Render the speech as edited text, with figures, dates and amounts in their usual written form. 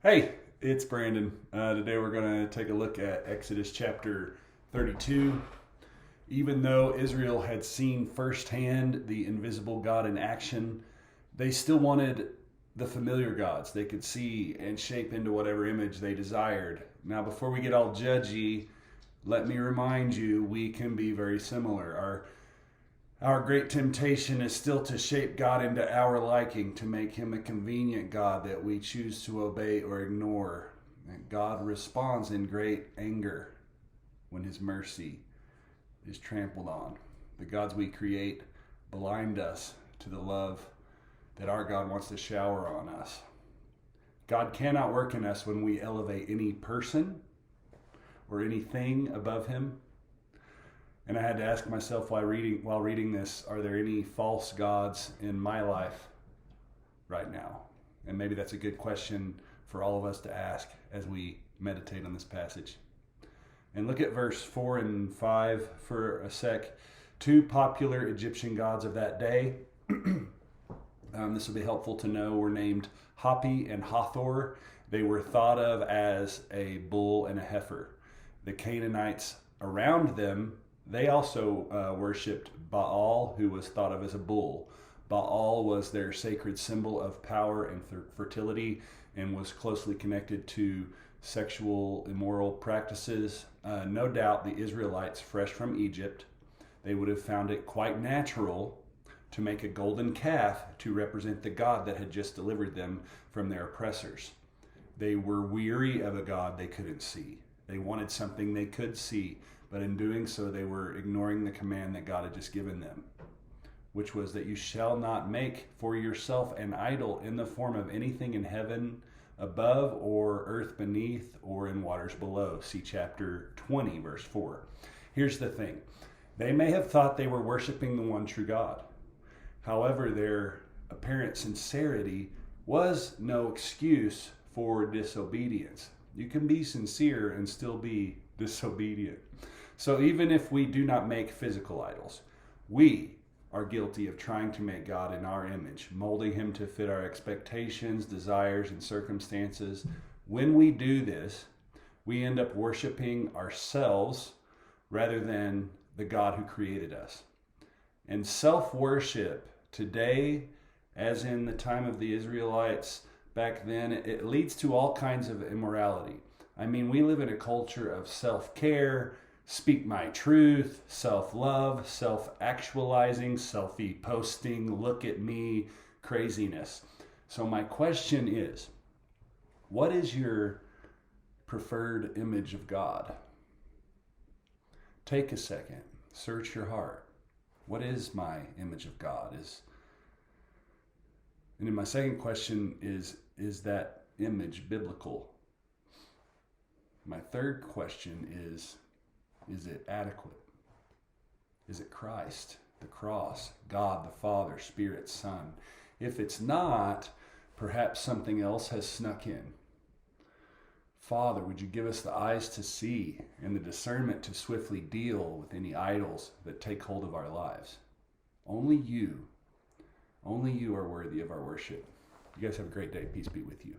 Hey, it's Brandon. Today we're going to take a look at Exodus chapter 32. Even though Israel had seen firsthand the invisible God in action, they still wanted the familiar gods they could see and shape into whatever image they desired. Now, before we get all judgy, let me remind you we can be very similar. Our great temptation is still to shape God into our liking, to make him a convenient God that we choose to obey or ignore. And God responds in great anger when his mercy is trampled on. The gods we create blind us to the love that our God wants to shower on us. God cannot work in us when we elevate any person or anything above him. And I had to ask myself while reading this, are there any false gods in my life right now? And maybe that's a good question for all of us to ask as we meditate on this passage. And look at verse 4 and 5 for a sec. Two popular Egyptian gods of that day. This will be helpful to know, were named Hapi and Hathor. They were thought of as a bull and a heifer. The Canaanites around them, they also worshipped Baal, who was thought of as a bull. Baal was their sacred symbol of power and fertility and was closely connected to sexual immoral practices. No doubt the Israelites, fresh from Egypt, they would have found it quite natural to make a golden calf to represent the God that had just delivered them from their oppressors. They were weary of a God they couldn't see. They wanted something they could see, but in doing so, they were ignoring the command that God had just given them, which was that you shall not make for yourself an idol in the form of anything in heaven above or earth beneath or in waters below. See chapter 20, verse 4. Here's the thing. They may have thought they were worshiping the one true God. However, their apparent sincerity was no excuse for disobedience. You can be sincere and still be disobedient. So even if we do not make physical idols, we are guilty of trying to make God in our image, molding him to fit our expectations, desires, and circumstances. When we do this, we end up worshiping ourselves rather than the God who created us. And self-worship today, as in the time of the Israelites back then, it leads to all kinds of immorality. I mean, we live in a culture of self-care, speak my truth, self-love, self-actualizing, selfie posting, look at me, craziness. So my question is, what is your preferred image of God? Take a second, search your heart. What is my image of God? And then my second question is that image biblical? My third question is it adequate? Is it Christ, the cross, God, the Father, Spirit, Son? If it's not, perhaps something else has snuck in. Father, would you give us the eyes to see and the discernment to swiftly deal with any idols that take hold of our lives? Only you are worthy of our worship. You guys have a great day. Peace be with you.